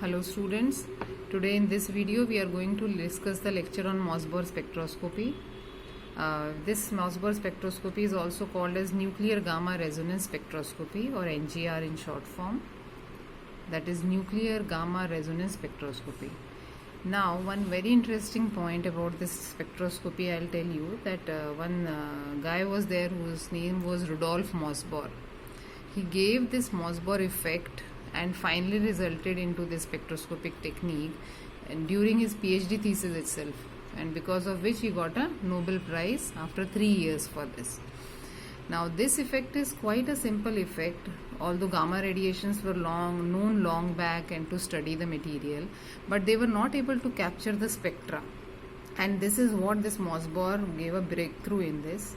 Hello students, today in this video we are going to discuss the lecture on Mossbauer spectroscopy. This Mossbauer spectroscopy is also called as nuclear gamma resonance spectroscopy or NGR in short form, that is nuclear gamma resonance spectroscopy. Now one very interesting point about this spectroscopy I'll tell you that one guy was there whose name was Rudolf Mossbauer. He gave this Mossbauer effect and finally resulted into this spectroscopic technique and during his PhD thesis itself, and because of which he got a Nobel Prize after 3 years for this. Now this effect is quite a simple effect, although gamma radiations were known long back and to study the material, but they were not able to capture the spectra, and this is what this Mossbauer gave a breakthrough in this.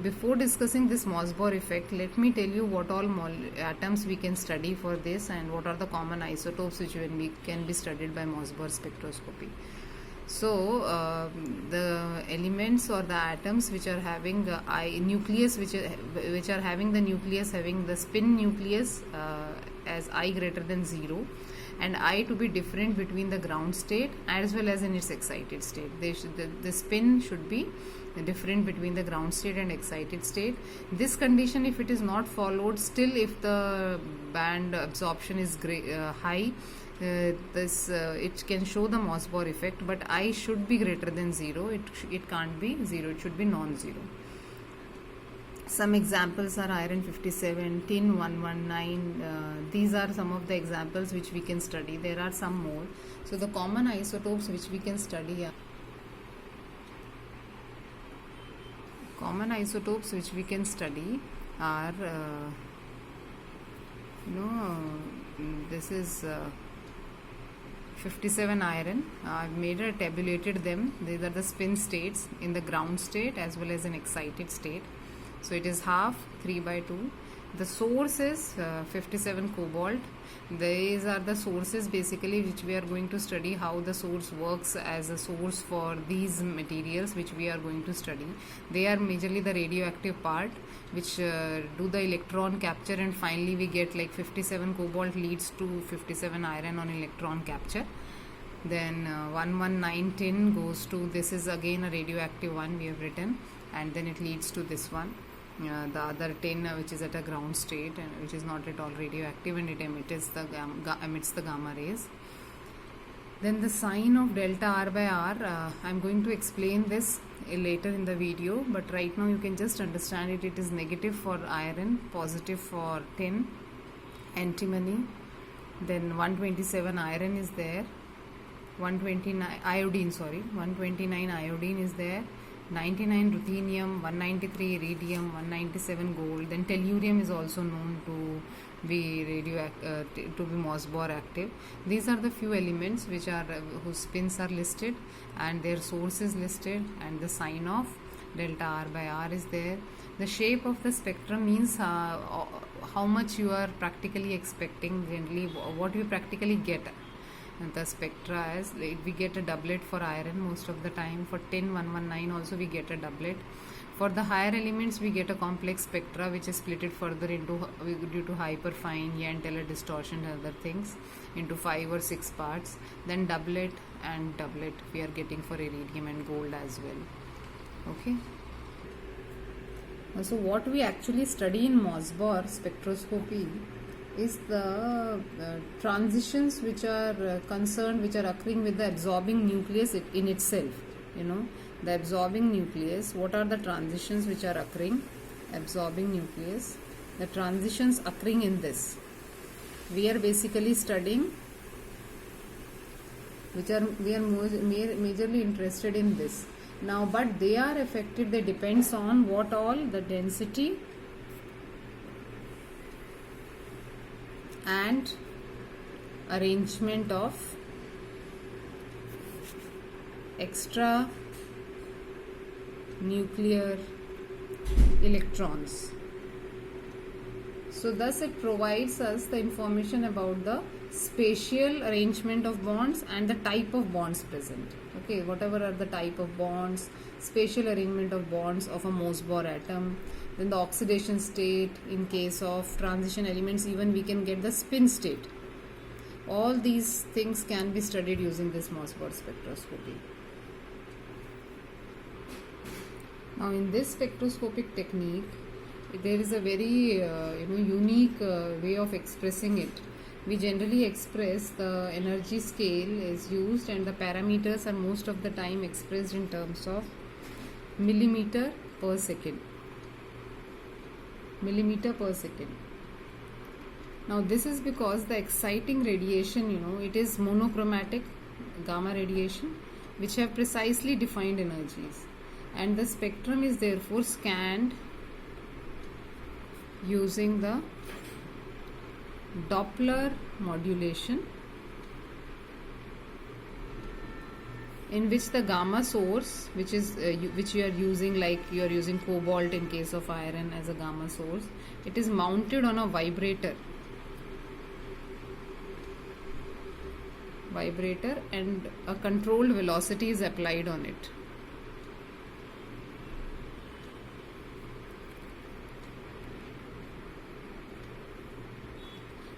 Before discussing this Mossbauer effect, let me tell you what all atoms we can study for this and what are the common isotopes which can be studied by Mossbauer spectroscopy. So the elements or the atoms which are having nucleus which are having the nucleus having the spin nucleus as I greater than 0 and I to be different between the ground state as well as in its excited state. The spin should be different between the ground state and excited state. This condition, if it is not followed, still if the band absorption is high, it can show the Mossbauer effect, but I should be greater than 0. It can't be 0, it should be non-zero. Some examples are iron 57, tin 119. These are some of the examples which we can study. There are some more. So the common isotopes which we can study are this is 57 iron. I've tabulated them. These are the spin states in the ground state as well as in excited state. So it is half 3/2. The source is 57 cobalt. These are the sources basically which we are going to study, how the source works as a source for these materials which we are going to study. They are majorly the radioactive part which do the electron capture, and finally we get like 57 cobalt leads to 57 iron on electron capture. Then 119 tin goes to, this is again a radioactive one we have written, and then it leads to this one. The other tin which is at a ground state and which is not at all radioactive, and it emits the gamma rays. Then the sign of delta R by R, I'm going to explain this later in the video, but right now you can just understand it. It is negative for iron, positive for tin, antimony. Then 127 iron is there, 129 iodine is there, 99 ruthenium, 193 iridium, 197 gold. Then tellurium is also known to be Mossbauer active. These are the few elements which are whose spins are listed and their source is listed, and the sign of delta R by R is there. The shape of the spectrum means how much you are practically expecting, generally what you practically get. The spectra, as we get a doublet for iron most of the time. For tin 119 also we get a doublet. For the higher elements we get a complex spectra which is split it further into, due to hyperfine Jahn-Teller distortion and other things, into 5 or 6 parts. Then doublet and doublet we are getting for iridium and gold as well. Okay. So what we actually study in Mossbauer spectroscopy is the transitions which are which are occurring with the absorbing nucleus in itself. The absorbing nucleus, what are the transitions which are occurring? Absorbing nucleus, the transitions occurring in this. We are basically studying, we are majorly interested in this. Now, but they are affected, they depends on what all, the density and arrangement of extra nuclear electrons. So thus it provides us the information about the spatial arrangement of bonds and the type of bonds present. Okay, whatever are the type of bonds, spatial arrangement of bonds of a Mossbauer atom, then the oxidation state. In case of transition elements, even we can get the spin state. All these things can be studied using this Mossberg spectroscopy. Now in this spectroscopic technique, there is a very unique way of expressing it. We generally express the energy scale is used, and the parameters are most of the time expressed in terms of millimeter per second. Millimeter per second. Now this is because the exciting radiation, it is monochromatic gamma radiation, which have precisely defined energies, and the spectrum is therefore scanned using the Doppler modulation, in which the gamma source, which you are using, like you are using cobalt in case of iron as a gamma source, it is mounted on a vibrator, and a controlled velocity is applied on it.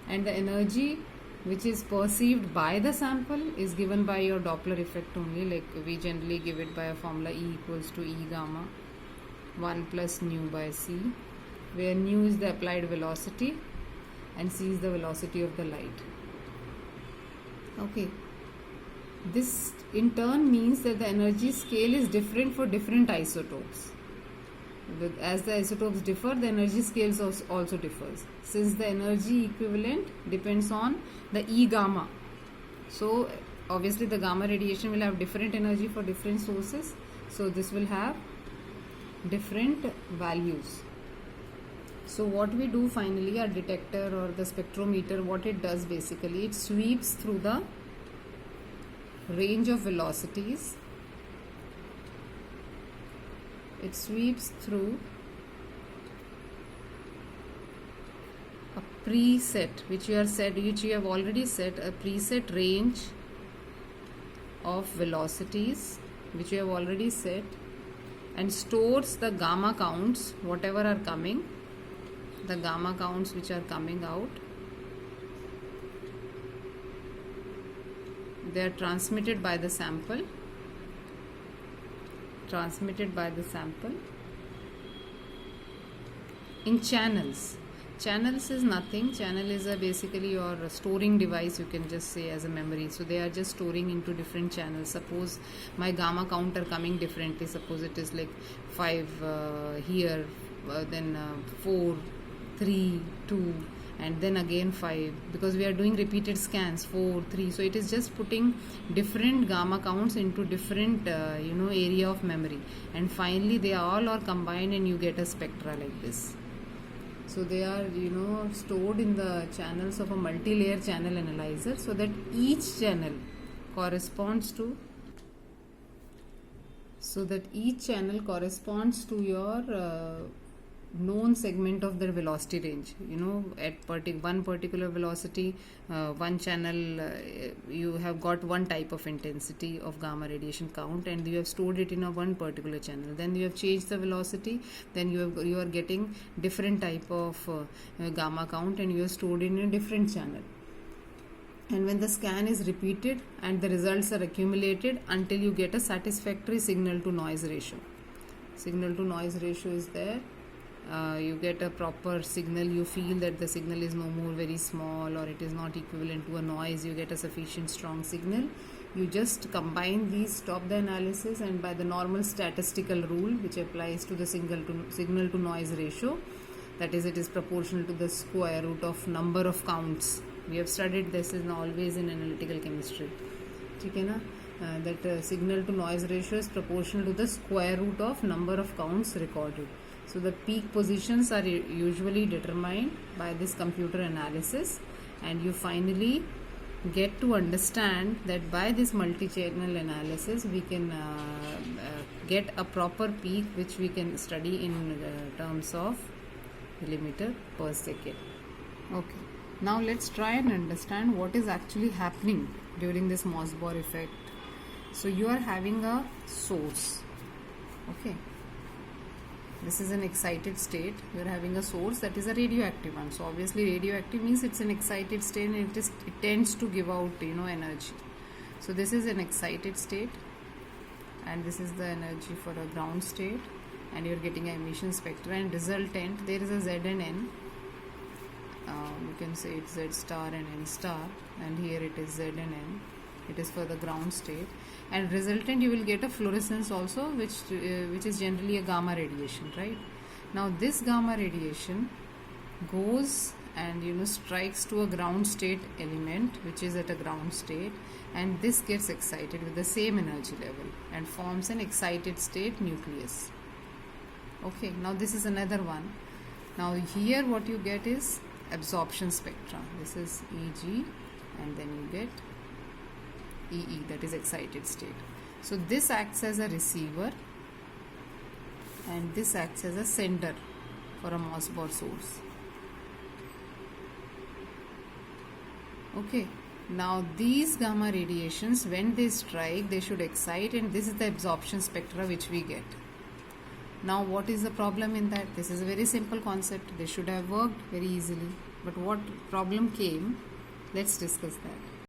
And the energy which is perceived by the sample is given by your Doppler effect only. Like we generally give it by a formula E equals to E gamma 1 plus nu by C, where nu is the applied velocity and C is the velocity of the light. Okay, this in turn means that the energy scale is different for different isotopes. As the isotopes differ, the energy scales also differs, since the energy equivalent depends on the E gamma. So obviously the gamma radiation will have different energy for different sources, so this will have different values. So what we do finally, our detector or the spectrometer, what it does basically, it sweeps through the range of velocities. It sweeps through a preset, which you have already set, a preset range of velocities, which you have already set, and stores the gamma counts, whatever are coming, the gamma counts which are coming out. They are transmitted by the sample. In channels. Channels is nothing. Channel is basically your storing device, you can just say, as a memory. So they are just storing into different channels. Suppose my gamma count are coming differently. Suppose it is like 5 here, then 4, 3, 2, and then again 5, because we are doing repeated scans, 4, 3. So it is just putting different gamma counts into different area of memory, and finally they all are combined and you get a spectra like this. So they are stored in the channels of a multi-layer channel analyzer, so that each channel corresponds to your known segment of the velocity range. At one particular velocity, one channel, you have got one type of intensity of gamma radiation count, and you have stored it in a one particular channel. Then you have changed the velocity, then you are getting different type of gamma count, and you have stored it in a different channel. And when the scan is repeated and the results are accumulated until you get a satisfactory signal to noise ratio. Signal to noise ratio is there. You get a proper signal, you feel that the signal is no more very small, or it is not equivalent to a noise, you get a sufficient strong signal. You just combine these, stop the analysis, and by the normal statistical rule which applies to the signal to noise ratio, that is, it is proportional to the square root of number of counts. We have studied this is always in analytical chemistry. Okay, na? That signal to noise ratio is proportional to the square root of number of counts recorded. So the peak positions are usually determined by this computer analysis, and you finally get to understand that by this multi-channel analysis we can get a proper peak which we can study in terms of millimeter per second. Okay, now let's try and understand what is actually happening during this Mossberg effect. So you are having a source. Okay, This is an excited state. We are having a source that is a radioactive one. So obviously radioactive means it's an excited state, and it tends to give out energy. So this is an excited state, and this is the energy for a ground state, and you're getting an emission spectra. And resultant, there is a Z and N. You can say it's Z star and N star, and here it is Z and N. It is for the ground state. And resultant, you will get a fluorescence also, which is generally a gamma radiation, right? Now this gamma radiation goes and strikes to a ground state element, which is at a ground state, and this gets excited with the same energy level and forms an excited state nucleus. Okay, now this is another one. Now here what you get is absorption spectra. This is Eg, and then you get EE, that is excited state. So this acts as a receiver, and this acts as a sender for a Mossbauer source. Okay, now these gamma radiations, when they strike, they should excite, and this is the absorption spectra which we get. Now what is the problem in that? This is a very simple concept. They should have worked very easily, but what problem came? Let's discuss that.